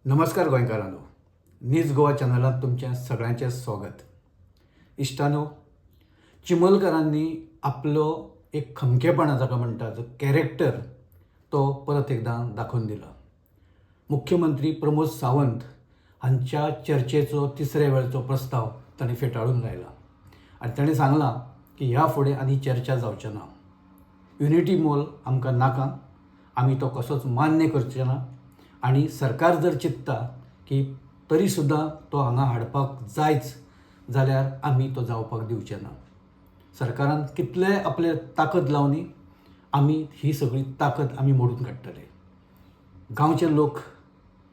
नमस्कार गोंयकारांनो, न्यूज गोवा चॅनलात तुमच्या सगळ्यांचे स्वागत. इश्टानो, चिमलकरांनी आपलो एक खमकेपणा जाका म्हणटा जो कॅरेक्टर तो परत एकदा दाखवून दिला. मुख्यमंत्री प्रमोद सावंत हांच्या चर्चेचो तिसरे वेळचो प्रस्ताव ताणें फेटाळून लायला आनी ताणें सांगलां की ह्या फुडें आनी चर्चा जावचे ना. युनिटी मॉल आमकां नाका, आमी तो कसोच मान्य करचे ना आनी सरकार जर चित्ता की तरी सुद्दां तो हांगा हाडपाक जायच जाल्यार आमी तो जावपाक दिवचे ना. सरकारान कितलेय आपले ताकद लावनी आमी ही सगळी ताकद आमी मोडून काडटले. गांवचे लोक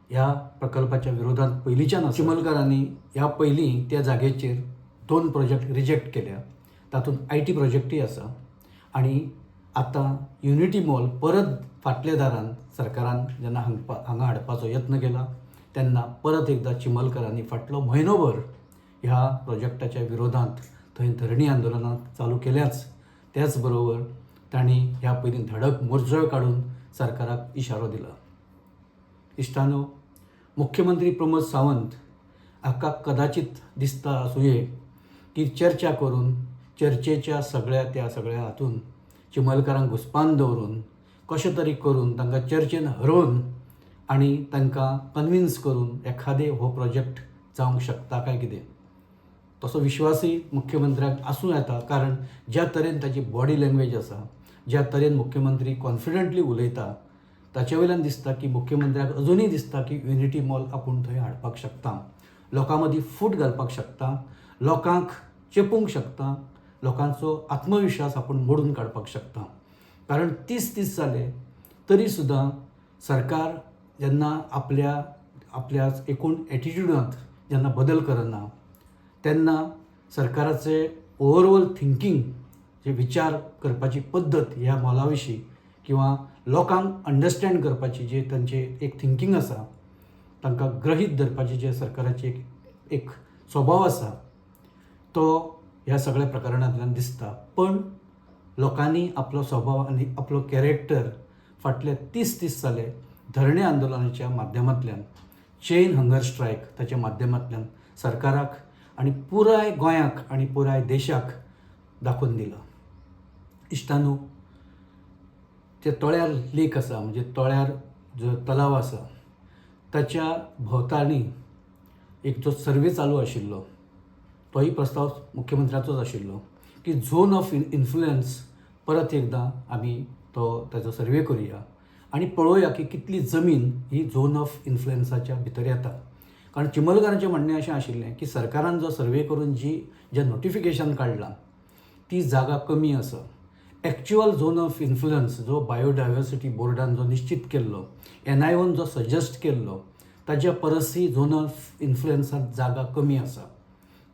ह्या प्रकल्पाच्या विरोधांत पयलींच्यान चिमलकरांनी ह्या पयलीं त्या जागेचेर 2 प्रोजेक्ट रिजेक्ट केल्या. तातूंत IT प्रोजेक्टूय आसा आनी आतां युनिटी मॉल परत फाटल्या दारान सरकारान जेन्ना हांगा हाडपाचो यत्न केला तेन्ना परत एकदा चिमलकरांनी फाटलो म्हयनोभर ह्या प्रोजेक्टाच्या विरोधांत थंय धरणी आंदोलनां चालू केल्याच. त्याच बरोबर तांणी ह्या पयलीं धडक मोर्चोय काडून सरकाराक इशारो दिला. इश्टानो, मुख्यमंत्री प्रमोद सावंत हाका कदाचित दिसता आसूंये की चर्चा करून चर्चेच्या सगळ्या हातून चिमलकरांक घुस्पान दवरून कशें तरी करून तांकां चर्चेन हरोवन आनी तांकां कन्विन्स करून एखादे हो प्रोजेक्ट जावंक शकता काय कितें तसो विश्वासय मुख्यमंत्र्याक आसूं येता. कारण ज्या तरेन ताची बॉडी लँग्वेज आसा, ज्या तरेन मुख्यमंत्री कॉन्फिडंटली उलयता ताचे वयल्यान दिसता की मुख्यमंत्र्याक अजुनूय दिसता की युनिटी मॉल आपूण थंय हाडपाक शकता, लोकां मदीं फूट घालपाक शकता, लोकांक चेपूंक शकता, लोकांचो आत्मविश्वास आपूण मोडून काडपाक शकता. कारण 30 दीस जाले तरी सुद्दां सरकार जेन्ना आपल्या एकूण एटिट्यूडांत जेन्ना बदल करना तेन्ना सरकाराचे ओवरऑल थिंकींग जे विचार करपाची पद्दत ह्या मॉला विशीं किंवा लोकांक अंडरस्टँड करपाची जे तांचे एक थिंकींग आसा, तांकां ग्रहीत धरपाची जे सरकाराची एक स्वभाव आसा तो ह्या सगळ्या प्रकरणांतल्यान दिसता. पण लोकांनी आपलो स्वभाव आनी आपलो कॅरेक्टर फाटले 30 दीस जाले धरणे आंदोलनाच्या माध्यमांतल्यान, चेन हंगर स्ट्रायक ताच्या माध्यमांतल्यान सरकाराक आनी पुराय गोंयाक आनी पुराय देशाक दाखोवन दिला. इश्टानो, जे तळ्यार लेक आसा म्हणजे तळ्यार जो तलाव आसा ताच्या भोंवताणी एक जो सर्वे चालू आशिल्लो तोही प्रस्ताव मुख्यमंत्र्याचोच आशिल्लो की झोन ऑफ इन्फ्लुयन्स परत एकदा आमी ताचो सर्वे करुया आनी पळोवया की कितली जमीन ही झोन ऑफ इन्फ्लुयन्साच्या भितर येता. कारण चिमलकरांचें म्हणणें अशें आशिल्लें की सरकारान जो सर्वे करून जें नोटिफिकेशन काडलां ती जागा कमी आसा. एक्चुअल झोन ऑफ इन्फ्लुयन्स जो बायोडायवर्सिटी बोर्डान जो निश्चित केल्लो, NIOन जो सजेस्ट केल्लो ताच्या परसय झोन ऑफ इन्फ्लुयन्सांत जागा कमी आसा.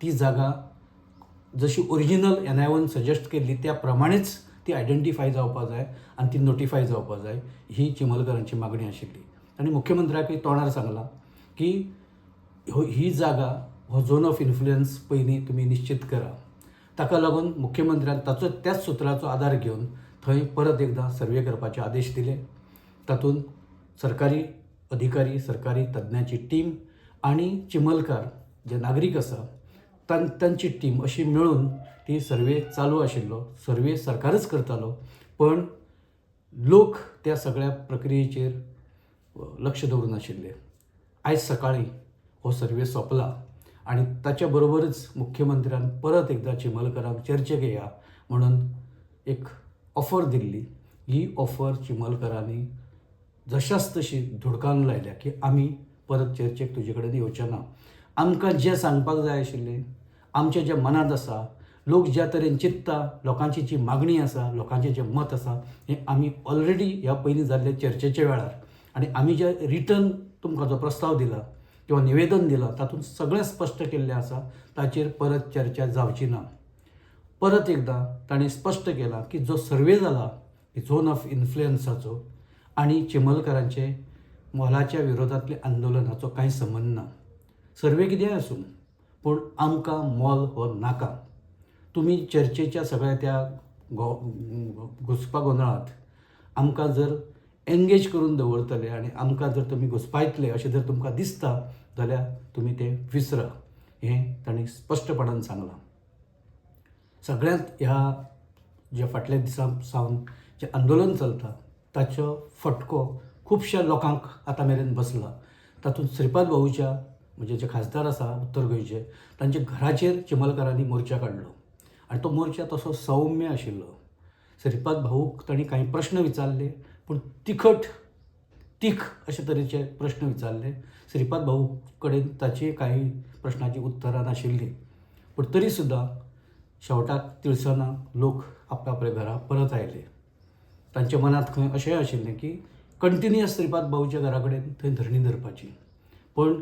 ती जागा जशी ओरिजिनल NIOन सजेस्ट केल्ली त्या प्रमाणेच ती आयडेंटिफाय जावपाक जाय आनी ती नोटिफाय जावपाक जाय ही चिमलकरांची मागणी आशिल्ली. तांणी मुख्यमंत्र्याकय तोंडार सांगलां की ही जागा हो झोन ऑफ इन्फ्लुयन्स पयलीं तुमी निश्चित करा. ताका लागून मुख्यमंत्र्यान त्याच सुत्राचो आदार घेवन थंय परत एकदा सर्वे करपाचे आदेश दिले. तातूंत सरकारी अधिकारी, सरकारी तज्ञांची टीम आनी चिमलकार जे नागरीक आसा तांची टीम अशी मेळून ती सर्वे चालू आशिल्लो. सर्वे सरकारच करतालो पण लोक त्या सगळ्या प्रक्रियेचेर लक्ष दवरून आशिल्ले. आयज सकाळीं हो सर्वे सोंपला आनी ताच्या बरोबरच मुख्यमंत्र्यान परत एकदा चिमलकरांक चर्चेक येया म्हणून एक ऑफर दिल्ली. ही ऑफर चिमलकरांनी जशाच तशी धुडकावन लायल्या की आमी परत चर्चेक तुजे कडेन येवचे ना. आमकां जें सांगपाक जाय आशिल्लें, आमचें जें मनांत आसा, लोक ज्या तरेन चित्ता, लोकांची जी मागणी आसा, लोकांचें जें मत आसा हें आमी ऑलरेडी ह्या पयलीं जाल्ले चर्चेच्या वेळार आनी आमी जे रिटर्न तुमकां जो प्रस्ताव दिला किंवा निवेदन दिलां तातूंत सगळें स्पश्ट केल्लें आसा. ताचेर परत चर्चा जावची ना. परत एकदा ताणें स्पश्ट केलां की जो सर्वे जाला झोन ऑफ इन्फ्लुयन्साचो आनी चिमलकरांचे मॉलाच्या विरोधांतल्या आंदोलनाचो कांय संबंद ना. सर्वे कितेंय आसूं पूण आमकां मॉल हो नाका. तुमी चर्चेच्या सगळ्या त्या घुसपा गोंदळांत आमकां जर एंगेज करून दवरतले आनी आमकां जर तुमी घुस्पायतले अशें जर तुमकां दिसता जाल्यार तुमी तें विसरा, हें तांणी स्पश्टपणान सांगलां. सगळ्यांत ह्या जे फाटल्या दिसां सावन जें आंदोलन चलता ताचो फटको खुबश्या लोकांक आतां मेरेन बसला. तातूंत श्रीपाद भाऊच्या म्हणजे जे खासदार आसा उत्तर गोंयचे, तांचे घराचेर चिमलकारांनी मोर्चा काडलो आनी तो मोर्चा तसो सौम्य आशिल्लो. श्रीपाद भाऊक तांणी कांय प्रश्न विचारले, पूण तीख अशे तरेचे प्रश्न विचारले. श्रीपाद भाऊ कडेन ताची कांय प्रश्नांची उतरां नाशिल्लीं, पूण तरी सुद्दां शेवटाक तिळसना लोक आपल्या आपल्या घरा परत आयले. तांच्या मनांत खंय अशेंय आशिल्लें की कंटिन्युअस श्रीपाद भाऊच्या घरा कडेन थंय धरणी धरपाची. पण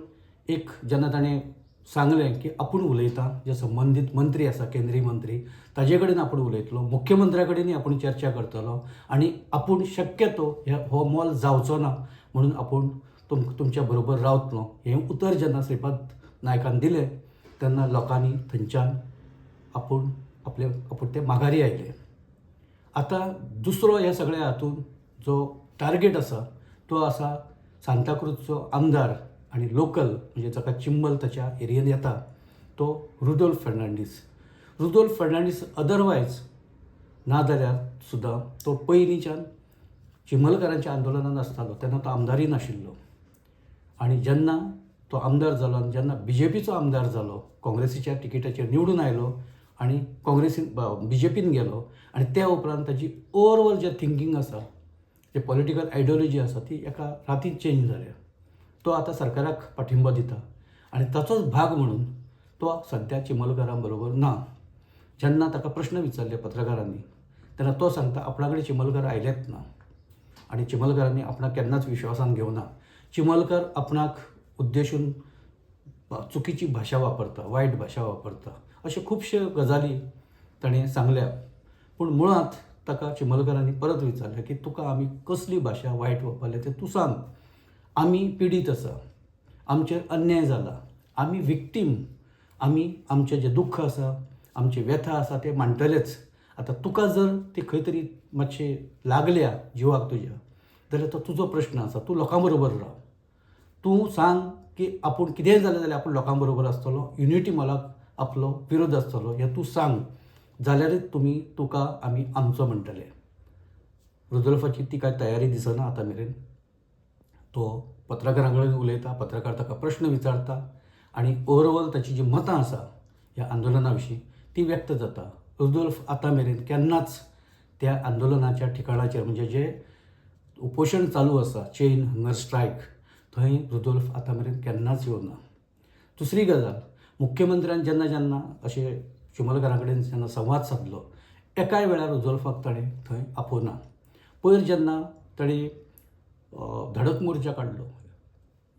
एक जेन्ना ताणें सांगलें की आपूण उलयतां, जे संबंदीत मंत्री आसा केंद्रीय मंत्री ताजे कडेन आपूण उलयतलो, मुख्यमंत्र्या कडेनय आपूण चर्चा करतलो आनी आपूण शक्यतो हो मोल जावचो ना म्हणून आपूण तुमच्या बरोबर रावतलो, हें उतर जेन्ना श्रीपाद नायकान दिलें तेन्ना लोकांनी थंयच्यान आपूण ते माघारी आयले. आतां दुसरो ह्या सगळ्या हातूंत जो टार्गेट आसा तो आसा सांताक्रूजचो आमदार आनी लोकल, म्हणजे जाका चिंबल ताच्या एरियेन येता, तो रुडोल्फ फर्नांडीस. रुडोल्फ फर्नांडीस अदरवायज ना जाल्यार सुद्दां तो पयलींच्यान चिमलकारांच्या आंदोलनांत आसतालो तेन्ना तो आमदारी नाशिल्लो. आनी जेन्ना तो आमदार जालो आनी जेन्ना BJPचो आमदार जालो, काँग्रेसीच्या तिकेटाचेर निवडून आयलो आनी BJPन गेलो आनी त्या उपरांत ताची ओवरऑल जें थिंकींग आसा, जे पॉलिटिकल आयडियोलॉजी आसा ती एका रातींत चेंज जाल्या. तो आतां सरकाराक पाठिंबो दिता आनी ताचोच भाग म्हणून तो सद्या चिमलकारां बरोबर ना. जेन्ना ताका प्रश्न विचारले पत्रकारांनी तेन्ना तो सांगता आपणा कडेन चिमलकार आयलेच ना आनी चिमलकारांनी आपणाक केन्नाच विश्वासान घेवना. चिमलकार आपणाक उद्देशून चुकीची भाशा वापरता, वायट भाशा वापरता, अशे खुबशे गजाली ताणें सांगल्या. पूण मुळांत ताका चिमलकारांनी परत विचारलें की तुका आमी कसली भाशा वायट वापरल्या तें तूं सांग. आमी पिडीत आसा, आमचेर अन्याय जाला, आमी विक्टीम, आमी आमचें जें दुख्ख आसा, आमची व्यथा आसा ते मांडटलेच. आतां तुका जर ती खंय तरी मातशें लागल्या जिवाक तुज्या जाल्यार तो तुजो प्रश्न आसा, तूं लोकां बरोबर राव. तूं सांग की आपूण कितेंय जालें जाल्यार आपूण लोकां बरोबर आसतलो, युनिटी मॉलाक आपलो विरोध आसतलो, हें तूं सांग, जाल्यारच तुका आमी आमचो म्हणटले. रुडोल्फाची ती कांय तयारी दिसना आतां मेरेन. तो पत्रकारां कडेन उलयता, पत्रकार ताका प्रश्न विचारता आनी ओवरऑल ताची जी मतां आसा ह्या आंदोलना विशीं ती व्यक्त जाता. रुडोल्फ आतां मेरेन केन्नाच त्या आंदोलनाच्या ठिकाणाचेर, म्हणजे जे उपोशण चालू आसा, चेन हंगर स्ट्रायक, थंय रुडोल्फ आतां मेरेन केन्नाच येवना. दुसरी गजाल, मुख्यमंत्र्यान जेन्ना अशें चिमलकारां कडेन जेन्ना संवाद सादलो, एकाय वेळार रुडोल्फाक ताणें थंय आपोवना. पयर जेन्ना ताणें धडक मोर्चा काडलो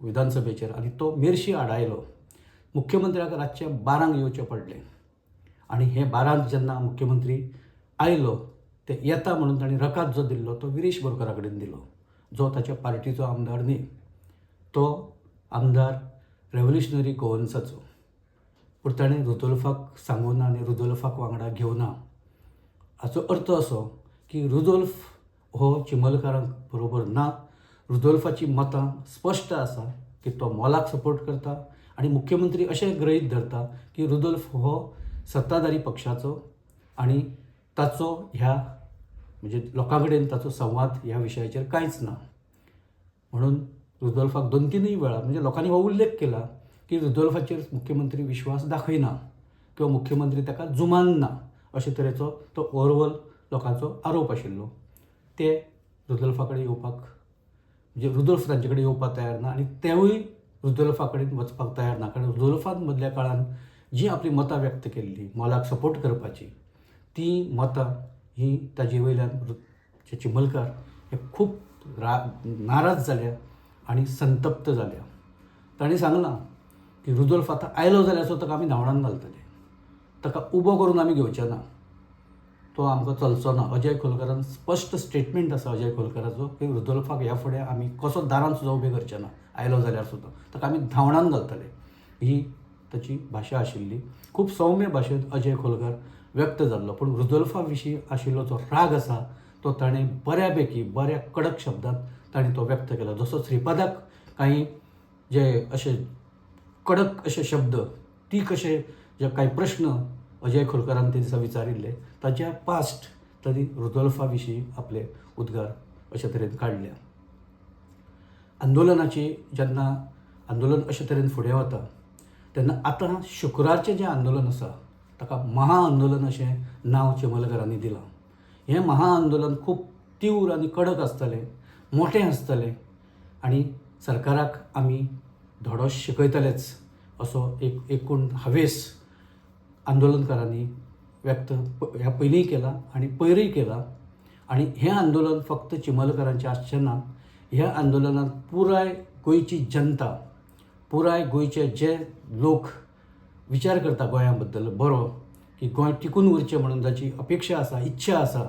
विधानसभेचेर आनी तो मेर्शी आडायलो, मुख्यमंत्र्याक रातचे 12 येवचें पडलें आनी हे 12 जेन्ना मुख्यमंत्री आयलो ते येता म्हणून ताणें रकाद जो दिल्लो तो विरेश बोरकारा कडेन दिलो, जो ताच्या पार्टीचो आमदार न्ही. तो आमदार रेव्होल्युशनरी गोवन्साचो. पूण ताणें रुडोल्फाक सांगूना आनी रुडोल्फाक वांगडा घेवना. हाचो अर्थ असो की रुडोल्फ हो चिमलकारां बरोबर ना. रुडोल्फाची मतां स्पश्ट आसा की तो मोलाक सपोर्ट करता आनी मुख्यमंत्री अशें गृहीत धरता की रुडोल्फ हो सत्ताधारी पक्षाचो आनी ताचो ह्या म्हणजे लोकां कडेन ताचो संवाद ह्या विशयाचेर कांयच ना. म्हणून रुडोल्फाक 2-3 वेळा म्हणजे लोकांनी हो उल्लेख केला की रुडोल्फाचेर मुख्यमंत्री विश्वास दाखयना किंवा मुख्यमंत्री ताका जुमानना, अशे तरेचो तो ओवरऑल लोकांचो आरोप आशिल्लो. ते रुडोल्फा कडेन येवपाक म्हणजे रुडोल्फ तांचे कडेन येवपाक तयार ना आनी तेवूय रुडोल्फा कडेन वचपाक तयार ना. कारण रुडोल्फान मदल्या काळान जी आपली मतां व्यक्त केल्ली मोलाक सपोर्ट करपाची, ती मतां ही ताजे वयल्यान जे चिमलकार हे खूब नाराज जाल्या आनी संतप्त जाल्या. ताणें सांगलां की रुडोल्फ आतां आयलो जाल्यार ताका आमी धांवडावन घालतले, ताका उबो करून आमी घेवचे ना, तो आमकां चलचो ना. अजय खोलकारान स्पश्ट स्टेटमेंट आसा अजय खोलकाराचो की रुडोल्फाक ह्या फुडें आमी कसो दारान सुद्दां उबे करचे ना, आयलो जाल्यार सुद्दां ताका आमी धांवडावन घालतले. ही ताची भाशा आशिल्ली. खूब सौम्य भाशेंत अजय खोलकार व्यक्त जाल्लो, पूण रुडोल्फा विशीं आशिल्लो जो राग आसा तो ताणें बऱ्या कडक शब्दांत ताणें तो व्यक्त केला. जसो श्रीपादाक काही जे असे कडक असे शब्द ती कशे जे काही प्रश्न अजय खोलकरान ते दिसा विचारिल्ले ताच्या पास्ट ताणी रुदोल्फा विशीं आपले उद्गार अशे तरेन काडल्या. आंदोलनाची जेन्ना आंदोलन अशे तरेन फुडें वता तेन्ना आतां शुक्रारचें जें आंदोलन आसा ताका महाआंदोलन अशें नांव चिमलकरांनी दिलां. हें महाआंदोलन खूब तीव्र आनी कडक आसतलें, मोठें आसतलें आनी सरकाराक आमी धडो शिकयतलेच असो एक एकूण हावेस आंदोलनकारांनी व्यक्त ह्या पयलींय केला आनी पयरूय केला. आनी हें आंदोलन फक्त चिमलकरांचें आसचें ना. ह्या आंदोलनांत पुराय गोंयची जनता, पुराय गोंयचे जे लोक विचार करता गोंया बद्दल बरो की गोंय टिकून उरचें म्हणून जाची अपेक्षा आसा, इच्छा आसा,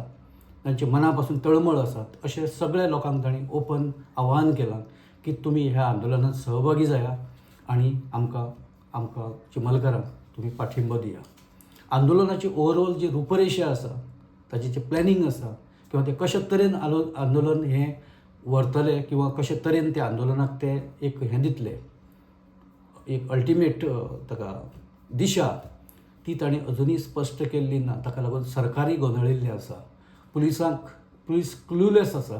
तांचे मना पासून तळमळ आसात, अशे सगळ्या लोकांक तांणी ओपन आव्हान केलां की तुमी ह्या आंदोलनांत सहभागी जाया आनी आमकां चिमलकरांक तुमी पाठिंबो दिया. आंदोलनाची ओवरऑल जी रुपरेशा आसा, ताचें जें प्लॅनिंग आसा किंवा ते कशे तरेन आंदोलन हें व्हरतले किंवा कशे तरेन त्या आंदोलनाक ते एक हें दितले, एक अल्टिमेट ताका दिशा ती ताणें अजुनूय स्पश्ट केल्ली ना. ताका लागून सरकारूय गोंधळिल्लें आसा, पुलीस क्लुलेस आसा.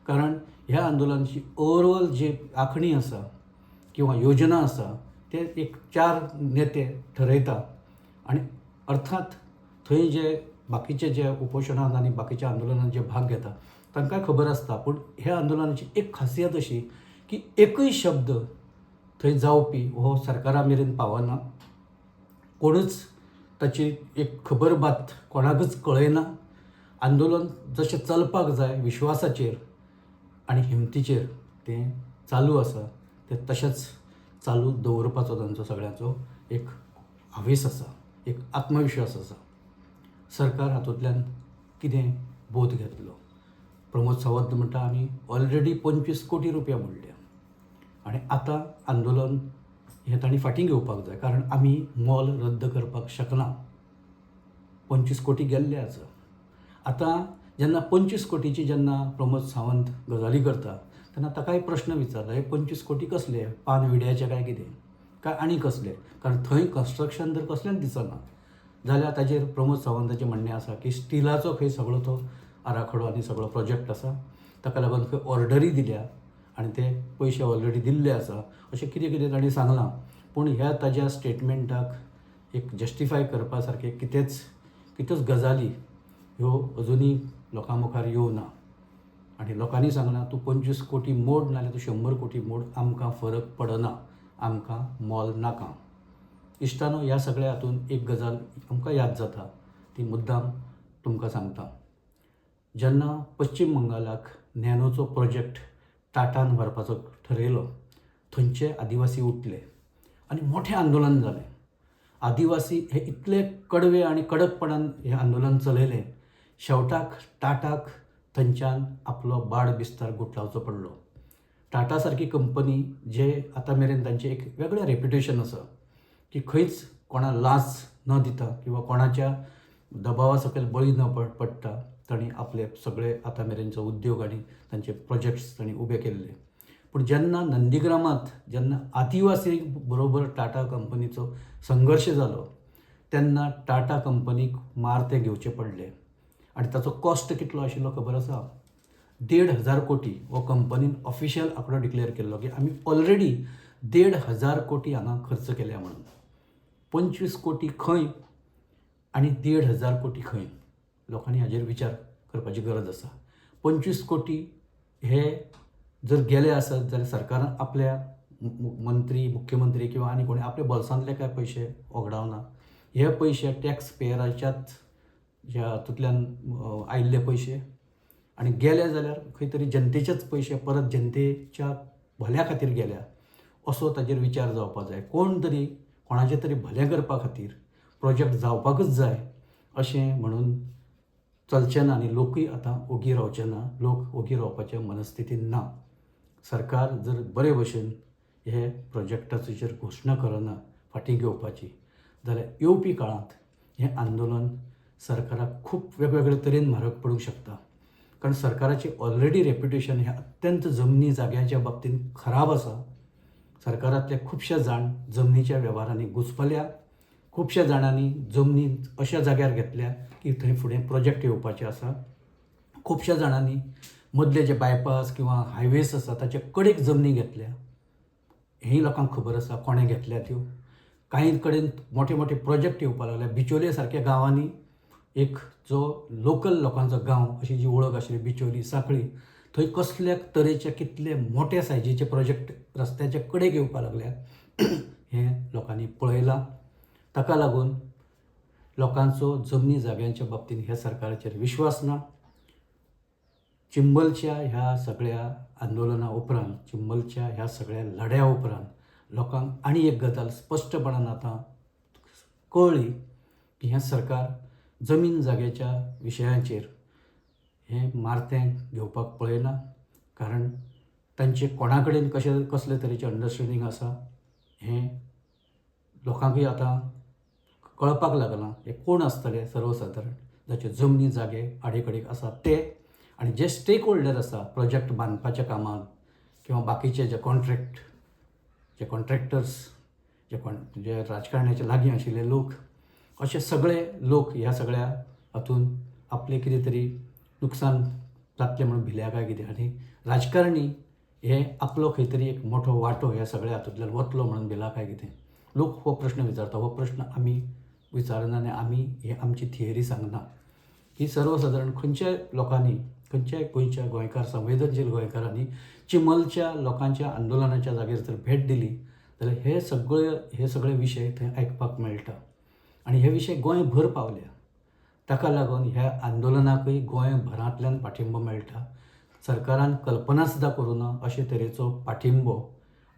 कारण ह्या आंदोलनाची ओवरऑल जी आंखणी आसा किंवा योजना आसा ते एक 4 नेते ठरयता आनी अर्थात थंय जे बाकीचे जे उपोशणांत आनी बाकीच्या आंदोलनांत जे भाग घेता तांकांय खबर आसता. पूण ह्या आंदोलनाची एक खासियत अशी की एकूय शब्द थंय जावपी हो सरकारा मेरेन पावना. कोणूच ताची एक खबर बात कोणाकच कळयना. आंदोलन जशें चलपाक जाय विश्वासाचेर आनी हिमतीचेर तें चालू आसा. तें तशेंच चालू दवरपाचो तांचो सगळ्यांचो एक हावेस आसा, एक आत्मविश्वास आसा. सरकार हातूंतल्यान कितें बोध घेतलो. प्रमोद सावंत म्हणटा आमी ऑलरेडी 25 कोटी रुपया मोडल्या आनी आतां आंदोलन हें तांणी फाटीं घेवपाक जाय कारण आमी मोल रद्द करपाक शकना. 25 कोटी गेल्ले आसा. आतां जेन्ना 25 कोटीची जेन्ना प्रमोद सावंत गजाली करता तेन्ना ताकाय प्रश्न विचारला, हे 25 कोटी कसले, पान विड्याचे काय कितें काय आनी कसले. कारण थंय कन्स्ट्रक्शन जर कसलेंच दिसना जाल्यार ताचेर प्रमोद सावंताचें म्हणणें आसा की स्टिलाचो खंय सगळो तो आराखडो आनी सगळो प्रोजेक्ट आसा, ताका लागून खंय ऑर्डरी दिल्या आनी ते पयशे ऑलरेडी दिल्ले आसा अशें कितें कितें तांणी सांगलां. पूण ह्या ताज्या स्टेटमेंटाक एक जस्टिफाय करपा सारकें कितेंच गजाली ह्यो अजुनूय लोकां मुखार येवना. आनी लोकांनी सांगलां तूं 25 कोटी मोड नाजाल्यार तूं 100 कोटी मोड, आमकां फरक पडना, आमकां मोल नाका. इश्टानो, ह्या सगळ्या हातूंत एक गजाल आमकां याद जाता ती मुद्दाम तुमकां सांगता. जेन्ना पश्चिम बंगालाक नॅनोचो प्रोजेक्ट टाटान व्हरपाचो ठरयलो थंयचे आदिवासी उठले आनी मोठें आंदोलन जालें. आदिवासी हे इतले कडवे आनी कडकपणान हें आंदोलन चलयलें, शेवटाक टाटाक थंयच्यान आपलो बाड बिस्तार गुठलावचो पडलो. टाटा सारकी कंपनी जे आतां मेरेन तांचें एक वेगळें रेप्युटेशन आसा की खंयच कोणा लाज न दिता किंवा कोणाच्या दबावा सकयल बळी न पडटा तांणी आपले सगळे आतां मेरेनचो उद्योग आनी तांचे प्रोजेक्ट्स तांणी उबे केल्ले. पूण जेन्ना नंदीग्रामांत जेन्ना आदिवासी बरोबर टाटा कंपनीचो संघर्श जालो तेन्ना टाटा कंपनीक मार ते घेवचे पडले. आनी ताचो कॉस्ट कितलो आशिल्लो खबर आसा? 1,500 कोटी हो कंपनीन ऑफिशियल आंकडो डिक्लेअर केल्लो की आमी ऑलरेडी 1,500 कोटी हांगा खर्च केल्या म्हणून. 25 कोटी खंय आनी 1,500 कोटी खंय? लोकांनी हाजेर विचार करपाची गरज आसा. 25 कोटी हे जर गेले आसत जाल्यार सरकारान आपल्या मंत्री, मुख्यमंत्री किंवा आनी कोणी आपल्या बोल्सांतले कांय पयशे ओगडावना. हे पयशे टॅक्स पेयराच्याच ह्या हातूंतल्यान आयिल्ले पयशे आनी गेले जाल्यार खंय तरी जनतेचेच पयशे परत जनतेच्या भल्या खातीर गेल्या असो ताजेर विचार जावपाक जाय. कोण तरी कोणाचें तरी भलें करपा खातीर प्रोजेक्ट जावपाकच जाय अशें म्हणून चलचें ना आनी लोकूय आतां ओगी रावचे ना. लोक ओगी रावपाच्या मनस्थितीन ना. सरकार जर बरे भशेन हे प्रोजेक्टाची जर घोशणा करना फाटीं घेवपाची जाल्यार येवपी काळांत हें आंदोलन सरकाराक खूब वेगवेगळे तरेन म्हारग पडूंक शकता. कारण सरकाराची ऑलरेडी रेप्युटेशन हे अत्यंत जमनी जाग्याच्या बाबतीत खराब आसा. सरकारांतले खुबशे जाण जमनीच्या वेव्हारांनी घुसपल्या. खुबश्या जाणांनी जमनी अशा जाग्यार घेतल्या की थंय फुडें प्रोजेक्ट येवपाचे आसा. खुबश्या जाणांनी मदले जे बायपास किंवा हायवेज आसा ताचे कडेक जमनी घेतल्या. हेय लोकांक खबर आसा कोणें घेतल्या त्यो. कांय कडेन मोठे मोठे प्रोजेक्ट येवपाक लागल्या. बिचोले सारक्या गांवांनी एक जो लोकल लोकांचो गांव अशी जी वळख आशिल्ली बिचोली सांखळी, थंय कसल्या तरेचे कितले मोठ्या सायजीचे प्रोजेक्ट रस्त्याच्या कडेक येवपाक लागल्या हें लोकांनी पळयलां. ताका लागून लोकांचो जमनी जाग्यांच्या बाबतींत ह्या सरकाराचेर विश्वास ना. चिंबलच्या ह्या सगळ्या आंदोलना उपरांत, चिंबलच्या ह्या सगळ्या लढ्या उपरांत लोकांक आनी एक गजाल स्पश्टपणान आतां कळ्ळी की हें सरकार जमीन जाग्याच्या विशयाचेर हें मारतें घेवपाक पळयना. कारण तांचे कोणा कडेन कसले तरेचें अंडरस्टँडींग आसा हें लोकांकूय आतां कळपाक लागलां. हे कोण आसतले सर्वसाधारण जाचे जमनी जागे आडेकडेक आसात ते, आनी जे स्टेक होल्डर आसा प्रोजेक्ट बांदपाच्या कामांत किंवा बाकीचे जे कॉन्ट्रॅक्टर्स जे राजकारण्याचे लागीं आशिल्ले लोक, अशे सगळे लोक ह्या सगळ्या हातून आपले कितें तरी नुकसान जातलें म्हणून भिल्या काय कितें, आनी राजकारणी हे आपलो खंय तरी एक मोठो वांटो ह्या सगळ्या हातूंतल्यान वतलो म्हणून भिला काय कितें. लोक हो प्रश्न विचारता. हो प्रश्न आमी विचारना आनी आमी हे आमची थियरी सांगना. ही सर्वसाधारण खंयच्याय लोकांनी, खंयच्याय गोंयच्या गोंयकार संवेदनशील गोंयकारांनी चिंबलच्या लोकांच्या आंदोलनाच्या जागेर जर भेट दिली जाल्यार हे सगळे विशय थंय आयकपाक मेळटा. आनी हे विशय गोंयभर पावल्या. ताका लागून ह्या आंदोलनाकूय गोंयभरांतल्यान पाठिंबो मेळटा. सरकारान कल्पना सुद्दां करूं ना अशे तरेचो पाठिंबो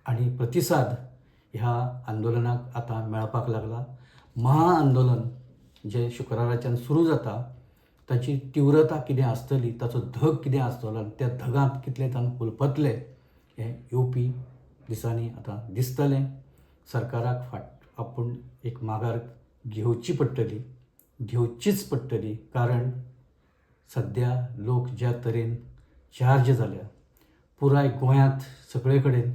आनी प्रतिसाद ह्या आंदोलनाक आतां मेळपाक लागला. महाआंदोलन जे शुक्राराच्यान सुरू जाता ताची तीव्रता कितें आसतली, ताचो धग कितें आसतलो आनी त्या धगांत कितले तान फुलपतले हें येवपी दिसांनी आतां दिसतलें. सरकाराक आपूण एक माघार घेवचीच पडटली. कारण सद्या लोक ज्या तरेन चार्ज जाल्या पुराय गोंयांत सगळे कडेन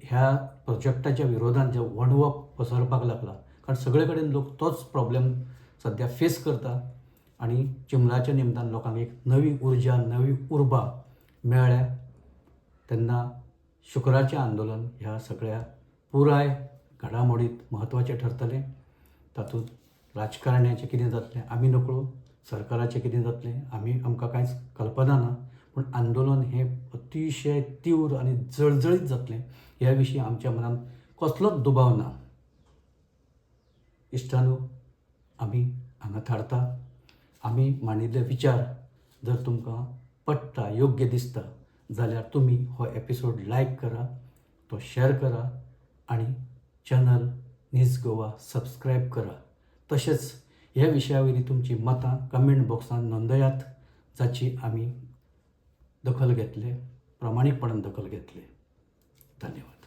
ह्या प्रोजेक्टाच्या विरोधांत जे वणवप पसरपाक लागला. कारण सगळे कडेन लोक तोच प्रॉब्लेम सद्या फेस करता. आनी चिंबलाच्या निमतान लोकांक एक नवी उर्जा, नवी उर्बा मेळ्ळ्या तेन्ना शुक्राचें आंदोलन ह्या सगळ्या पुराय घडामोडींत म्हत्वाचें ठरतलें. तातूंत राजकारण्याचें कितें जातलें आमी नकळो, सरकाराचें कितें जातलें आमकां कांयच कल्पना ना. पूण आंदोलन हें अतिशय तीव्र आनी जळजळीत जातलें ह्या विशीं आमच्या मनांत कसलोच दुबाव ना. इश्टानो, आमी हांगा थारता. आमी मांडिल्ले विचार जर तुमकां पडटा, योग्य दिसता जाल्यार तुमी हो एपिसोड लायक करा, तो शेअर करा आनी चॅनल न्यूज गोवा सबस्क्रायब करा. तशेंच ह्या विशया वयली तुमची मतां कमेंट बॉक्सांत नोंदयात, जाची आमी दखल घेतले, प्रामाणीकपणान दखल घेतले. धन्यवाद.